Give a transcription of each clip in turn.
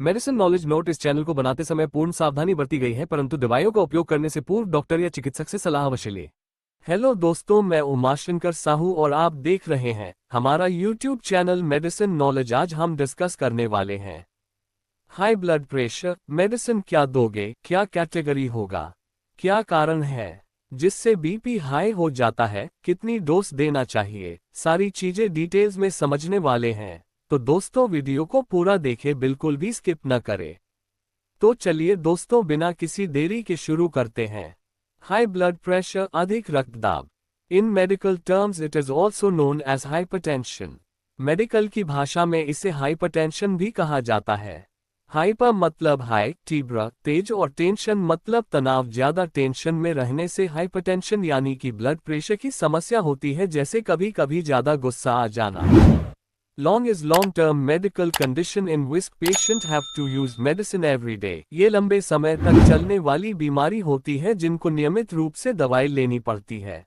Medicine knowledge note इस channel को बनाते समय पूर्ण सावधानी बरती गई है, परंतु दवाइयों का उपयोग करने से पूर्व डॉक्टर या चिकित्सक से सलाह अवश्य लें। हेलो दोस्तों, मैं उमाशंकर साहू और आप देख रहे हैं हमारा यूट्यूब चैनल मेडिसिन नॉलेज। आज हम डिस्कस करने वाले हैं हाई ब्लड प्रेशर। मेडिसिन क्या दोगे, क्या कैटेगरी होगा, क्या कारण है जिससे बीपी हाई हो जाता है, कितनी डोज देना चाहिए, सारी चीजें डिटेल्स में समझने वाले हैं। तो दोस्तों वीडियो को पूरा देखें, बिल्कुल भी स्किप न करें। तो चलिए दोस्तों, बिना किसी देरी के शुरू करते हैं। हाई ब्लड प्रेशर, अधिक रक्तदाब। In medical terms it is also known as hypertension. Medical की भाषा में इसे हाइपरटेंशन भी कहा जाता है। हाइपर मतलब हाई, तीव्र, तेज, और टेंशन मतलब तनाव। ज्यादा टेंशन में रहने से हाइपरटेंशन यानी कि ब्लड प्रेशर की समस्या होती है, जैसे कभी कभी ज्यादा गुस्सा आ जाना। Long is long term medical condition in which patient have to use medicine every day. ये लंबे समय तक चलने वाली बीमारी होती है जिनको नियमित रूप से दवाई लेनी पड़ती है।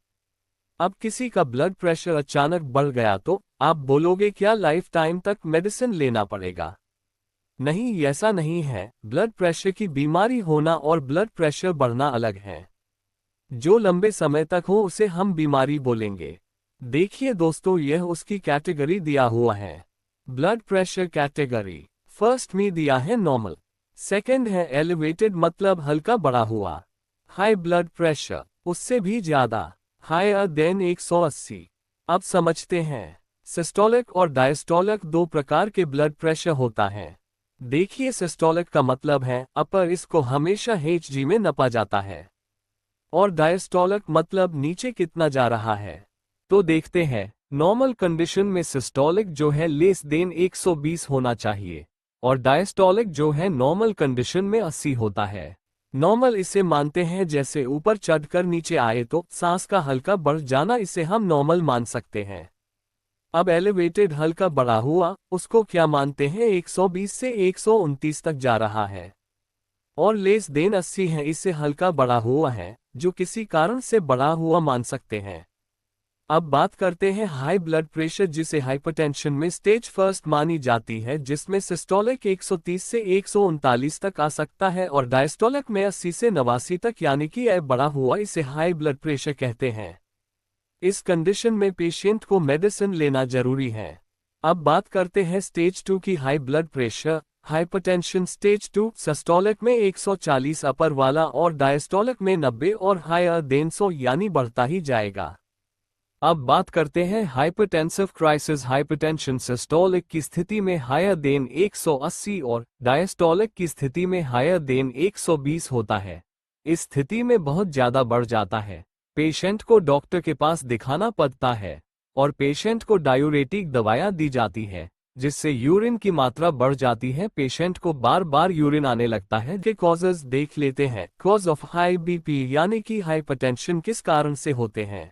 अब किसी का ब्लड प्रेशर अचानक बढ़ गया तो आप बोलोगे क्या लाइफ टाइम तक मेडिसिन लेना पड़ेगा? नहीं, ऐसा नहीं है। ब्लड प्रेशर की बीमारी होना और ब्लड प्रेशर बढ़ना अलग है। जो लंबे समय तक हो उसे हम बीमारी बोलेंगे। देखिए दोस्तों, यह उसकी कैटेगरी दिया हुआ है। ब्लड प्रेशर कैटेगरी फर्स्ट में दिया है नॉर्मल। सेकंड है एलिवेटेड मतलब हल्का बढ़ा हुआ। हाई ब्लड प्रेशर उससे भी ज्यादा, हायर देन 180। अब समझते हैं। सिस्टोलिक और डायस्टोलिक दो प्रकार के ब्लड प्रेशर होता है। देखिए, सिस्टोलिक का मतलब है अपर, इसको हमेशा HG में नपा जाता है, और डायस्टोलिक मतलब नीचे कितना जा रहा है। तो देखते हैं। नॉर्मल कंडीशन में सिस्टोलिक जो है लेस देन 120 होना चाहिए, और डायस्टोलिक जो है नॉर्मल कंडीशन में 80 होता है। नॉर्मल इसे मानते हैं जैसे ऊपर चढ़कर नीचे आए तो सांस का हल्का बढ़ जाना, इसे हम नॉर्मल मान सकते हैं। अब एलिवेटेड हल्का बढ़ा हुआ, उसको क्या मानते हैं 120 से 129 तक जा रहा है, और लेस देन 80 है, इसे हल्का बढ़ा हुआ है, जो किसी कारण से बढ़ा हुआ मान सकते हैं। अब बात करते हैं हाई ब्लड प्रेशर, जिसे हाइपरटेंशन में स्टेज फर्स्ट मानी जाती है, जिसमें सिस्टोलिक 130 से 139 तक आ सकता है और डायस्टोलिक में 80 से 89 तक, यानी कि यह बढ़ा हुआ, इसे हाई ब्लड प्रेशर कहते हैं। इस कंडीशन में पेशेंट को मेडिसिन लेना जरूरी है। अब बात करते हैं स्टेज 2 की। High blood pressure hypertension stage 2 systolic में 140 अपर वाला और डायस्टोलिक में 90 और हायर देन 100, यानी बढ़ता ही जाएगा। अब बात करते हैं हाइपरटेंसिव क्राइसिस हाइपरटेंशन सिस्टोलिक की स्थिति में हायर देन 180 और डायस्टोलिक की स्थिति में हायर देन 120 होता है। इस स्थिति में बहुत ज्यादा बढ़ जाता है, पेशेंट को डॉक्टर के पास दिखाना पड़ता है और पेशेंट को डायूरेटिक दवाइयां दी जाती है, जिससे यूरिन की मात्रा बढ़ जाती है। पेशेंट को बार बार यूरिन आने लगता है। के कॉजेज देख लेते हैं। कॉज ऑफ हाई बीपी यानी कि हाइपरटेंशन किस कारण से होते हैं।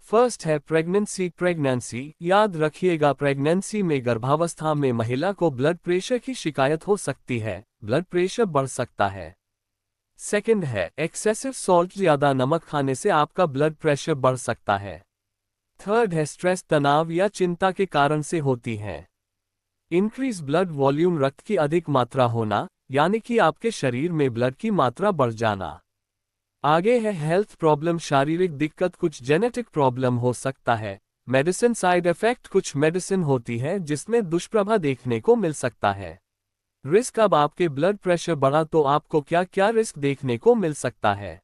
फर्स्ट है प्रेगनेंसी। याद रखिएगा, प्रेगनेंसी में गर्भावस्था में महिला को ब्लड प्रेशर की शिकायत हो सकती है, ब्लड प्रेशर बढ़ सकता है। सेकंड है एक्सेसिव सॉल्ट, ज्यादा नमक खाने से आपका ब्लड प्रेशर बढ़ सकता है। थर्ड है स्ट्रेस, तनाव या चिंता के कारण से होती है। इंक्रीज ब्लड वॉल्यूम, रक्त की अधिक मात्रा होना, यानी कि आपके शरीर में ब्लड की मात्रा बढ़ जाना। आगे है हेल्थ प्रॉब्लम, शारीरिक दिक्कत, कुछ जेनेटिक प्रॉब्लम हो सकता है। मेडिसिन साइड इफेक्ट, कुछ मेडिसिन होती है जिसमें दुष्प्रभाव देखने को मिल सकता है। रिस्क, अब आपके ब्लड प्रेशर बढ़ा तो आपको क्या क्या रिस्क देखने को मिल सकता है।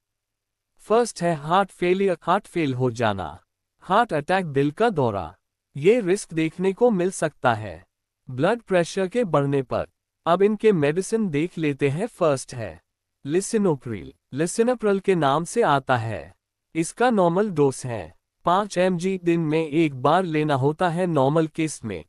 फर्स्ट है हार्ट फेलियर, हार्ट फेल हो जाना, हार्ट अटैक, दिल का दौरा, ये रिस्क देखने को मिल सकता है ब्लड प्रेशर के बढ़ने पर। अब इनके मेडिसिन देख लेते हैं। फर्स्ट है लिसिनोप्रिल। लिसिनोप्रिल के नाम से आता है। इसका नॉर्मल डोज है 5 mg, दिन में एक बार लेना होता है नॉर्मल केस में,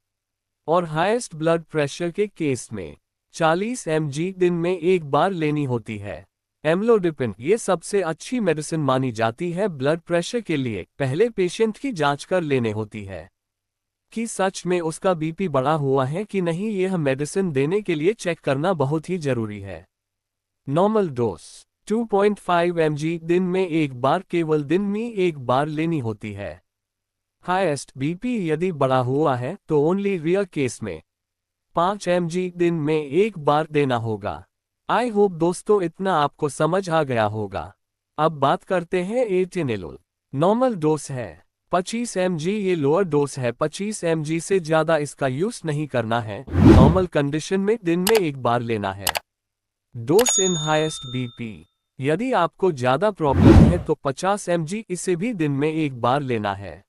और हाईएस्ट ब्लड प्रेशर के केस में 40 mg, दिन में एक बार लेनी होती है। एम्लोडिपिन, ये सबसे अच्छी मेडिसिन मानी जाती है ब्लड प्रेशर के लिए। पहले पेशेंट की जांच कर लेने होती है कि सच में उसका बीपी बढ़ा हुआ है कि नहीं। यह मेडिसिन देने के लिए चेक करना बहुत ही जरूरी है। नॉर्मल डोज 2.5 mg, दिन में एक बार, केवल दिन में एक बार लेनी होती है। हाईएस्ट बीपी यदि बढ़ा हुआ है तो ओनली रियर केस में 5 mg दिन में एक बार देना होगा। आई होप दोस्तों इतना आपको समझ आ गया होगा। अब बात करते हैं एटेनिलोल। नॉर्मल डोज है 25 mg, ये लोअर डोज है 25 mg, से ज़्यादा इसका यूज नहीं करना है। नॉर्मल कंडीशन में दिन में एक बार लेना है। डोज इन हाईएस्ट बीपी, यदि आपको ज़्यादा प्रॉब्लम है तो 50 mg, इसे भी दिन में एक बार लेना है।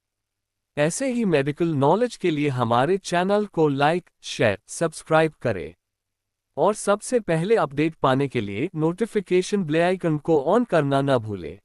ऐसे ही मेडिकल नॉलेज के लिए हमारे चैनल को लाइक, शेयर, सब्सक्राइब करें और सबसे पहले अपडेट पाने के लिए नोटिफिकेशन बेल आइकन को ऑन करना न भूलें।